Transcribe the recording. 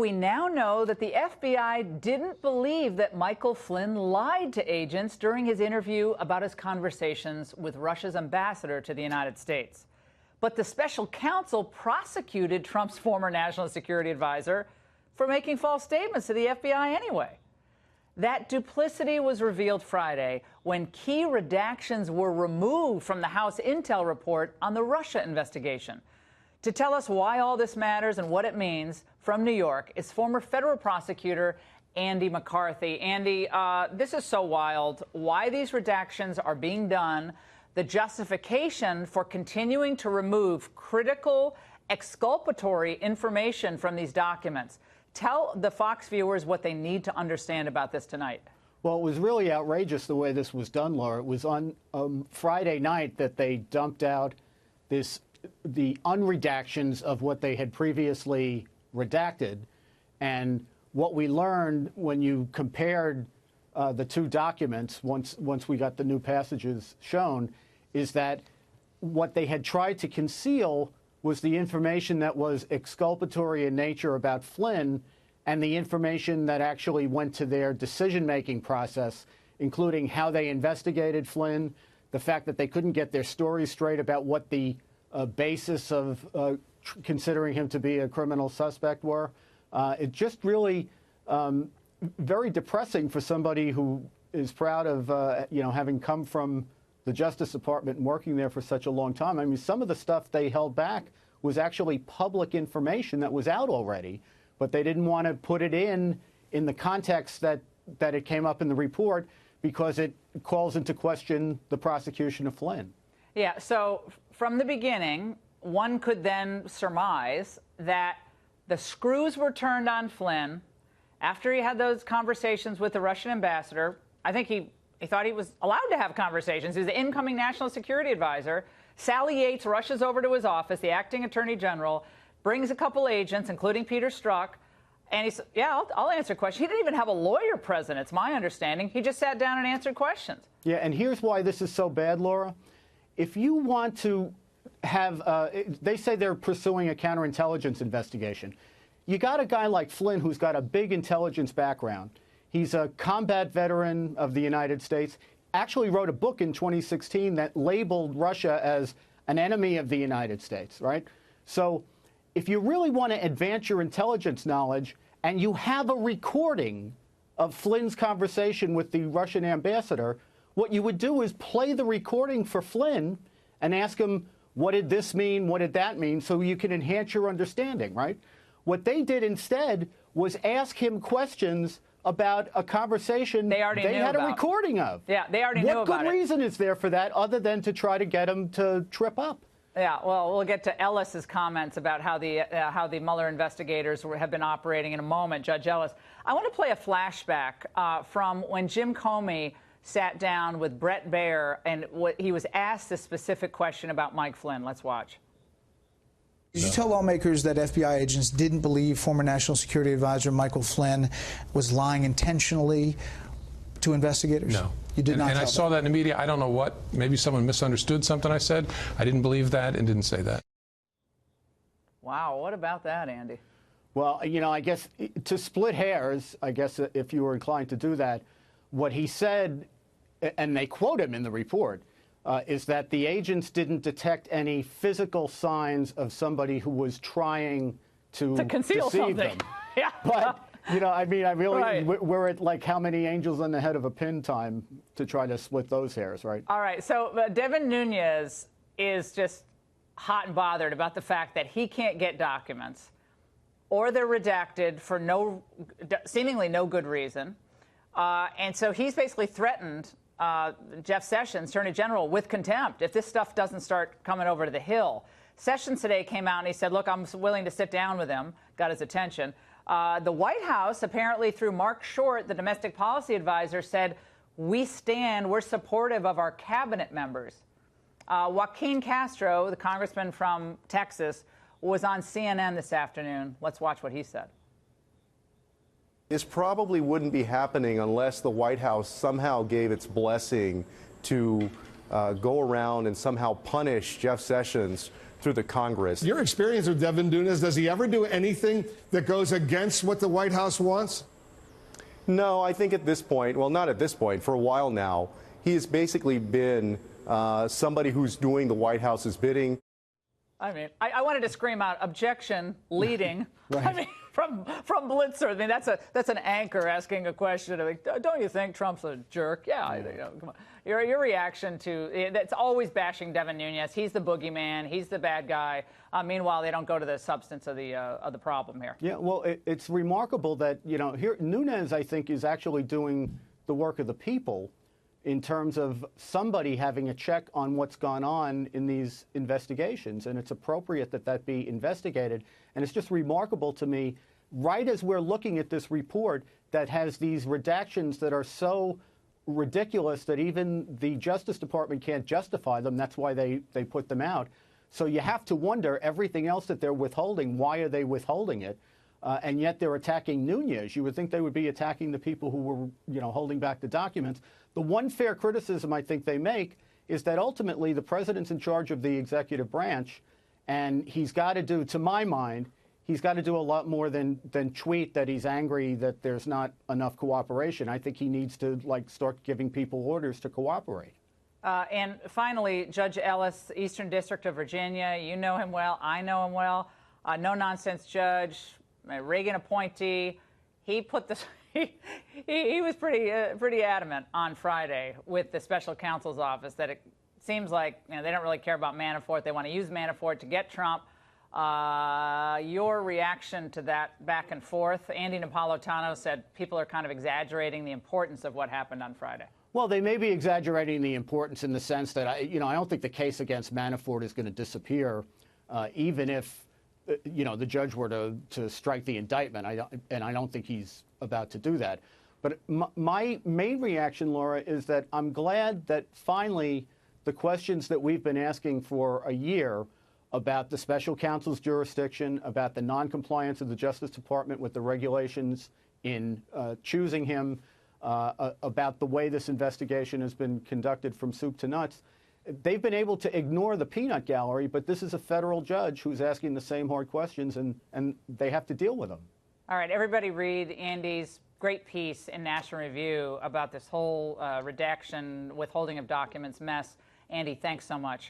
we now know that the FBI didn't believe that Michael Flynn lied to agents during his interview about his conversations with Russia's ambassador to the United States. But the special counsel prosecuted Trump's former national security advisor for making false statements to the FBI anyway. That duplicity was revealed Friday when key redactions were removed from the House intel report on the Russia investigation. To tell us why all this matters and what it means, from New York is former federal prosecutor Andy McCarthy. Andy, this is so wild. Why these redactions are being done, the justification for continuing to remove critical, exculpatory information from these documents. Tell the Fox viewers what they need to understand about this tonight. Well, it was really outrageous the way this was done, Laura. It was on Friday night that they dumped out the unredactions of what they had previously redacted. And what we learned when you compared the two documents, once we got the new passages shown, is that what they had tried to conceal was the information that was exculpatory in nature about Flynn and the information that actually went to their decision-making process, including how they investigated Flynn, the fact that they couldn't get their stories straight about what the basis of considering him to be a criminal suspect were. It just really very depressing for somebody who is proud of, having come from the Justice Department and working there for such a long time. I mean, some of the stuff they held back was actually public information that was out already, but they didn't want to put it in the context that it came up in the report because it calls into question the prosecution of Flynn. Yeah, so from the beginning, one could then surmise that the screws were turned on Flynn after he had those conversations with the Russian ambassador. I think he thought he was allowed to have conversations. He was the incoming national security advisor. Sally Yates rushes over to his office, the acting attorney general, brings a couple agents, including Peter Strzok, and he said, yeah, I'll answer questions. He didn't even have a lawyer present, it's my understanding. He just sat down and answered questions. Yeah, and here's why this is so bad, Laura. If you want to have, they say they're pursuing a counterintelligence investigation. You got a guy like Flynn who's got a big intelligence background. He's a combat veteran of the United States, actually wrote a book in 2016 that labeled Russia as an enemy of the United States, right? So if you really want to advance your intelligence knowledge and you have a recording of Flynn's conversation with the Russian ambassador, what you would do is play the recording for Flynn and ask him, what did this mean? What did that mean? So you can enhance your understanding, right? What they did instead was ask him questions about a conversation they had a recording of. Yeah, they already knew about it. What good reason is there for that other than to try to get him to trip up? Yeah, well, we'll get to Ellis's comments about how the Mueller investigators have been operating in a moment, Judge Ellis. I want to play a flashback from when Jim Comey sat down with Brett Baier and he was asked a specific question about Mike Flynn. Let's watch. Did you tell lawmakers that FBI agents didn't believe former National Security Advisor Michael Flynn was lying intentionally to investigators? No. You did not tell them? And I saw that in the media. I don't know what. Maybe someone misunderstood something I said. I didn't believe that and didn't say that. Wow. What about that, Andy? Well, I guess to split hairs, I guess if you were inclined to do that, what he said, and they quote him in the report, is that the agents didn't detect any physical signs of somebody who was trying to conceal deceive something. them. Yeah. But, I really, right. We're at like how many angels on the head of a pin time to try to split those hairs, right? All right. So Devin Nunes is just hot and bothered about the fact that he can't get documents or they're redacted for seemingly no good reason. And so he's basically threatened Jeff Sessions, Attorney General, with contempt if this stuff doesn't start coming over to the Hill. Sessions today came out and he said, look, I'm willing to sit down with him, got his attention. The White House, apparently through Mark Short, the domestic policy advisor, said, we're supportive of our cabinet members. Joaquin Castro, the congressman from Texas, was on CNN this afternoon. Let's watch what he said. This probably wouldn't be happening unless the White House somehow gave its blessing to go around and somehow punish Jeff Sessions through the Congress. Your experience with Devin Nunes, does he ever do anything that goes against what the White House wants? No, I think at this point, well, not at this point, for a while now, he has basically been somebody who's doing the White House's bidding. I mean, I wanted to scream out objection, leading. Right. I mean, from Blitzer. I mean, that's an anchor asking a question. I mean, don't you think Trump's a jerk? Yeah, I think. Come on. Your reaction to that's always bashing Devin Nunes. He's the boogeyman. He's the bad guy. Meanwhile, they don't go to the substance of the problem here. Yeah, well, it's remarkable that here Nunes, I think, is actually doing the work of the people in terms of somebody having a check on what's gone on in these investigations, and it's appropriate that that be investigated. And it's just remarkable to me, right as we're looking at this report that has these redactions that are so ridiculous that even the Justice Department can't justify them. That's why they put them out. So you have to wonder, everything else that they're withholding, why are they withholding it? And yet they're attacking Nunes. You would think they would be attacking the people who were, holding back the documents. The one fair criticism I think they make is that ultimately the president's in charge of the executive branch, and he's got to do, to my mind, he's got to do a lot more than tweet that he's angry that there's not enough cooperation. I think he needs to start giving people orders to cooperate. And finally, Judge Ellis, Eastern District of Virginia. You know him well. I know him well. No-nonsense judge, Reagan appointee. He put this. He was pretty adamant on Friday with the special counsel's office that it seems like they don't really care about Manafort. They want to use Manafort to get Trump. Your reaction to that back and forth? Andy Napolitano said people are kind of exaggerating the importance of what happened on Friday. Well, they may be exaggerating the importance in the sense that I don't think the case against Manafort is going to disappear, even if the judge were to strike the indictment. I don't think he's about to do that. But my main reaction, Laura, is that I'm glad that finally the questions that we've been asking for a year about the special counsel's jurisdiction, about the noncompliance of the Justice Department with the regulations in choosing him, about the way this investigation has been conducted from soup to nuts, they've been able to ignore the peanut gallery, but this is a federal judge who's asking the same hard questions, and they have to deal with them. All right, everybody read Andy's great piece in National Review about this whole redaction, withholding of documents mess. Andy, thanks so much.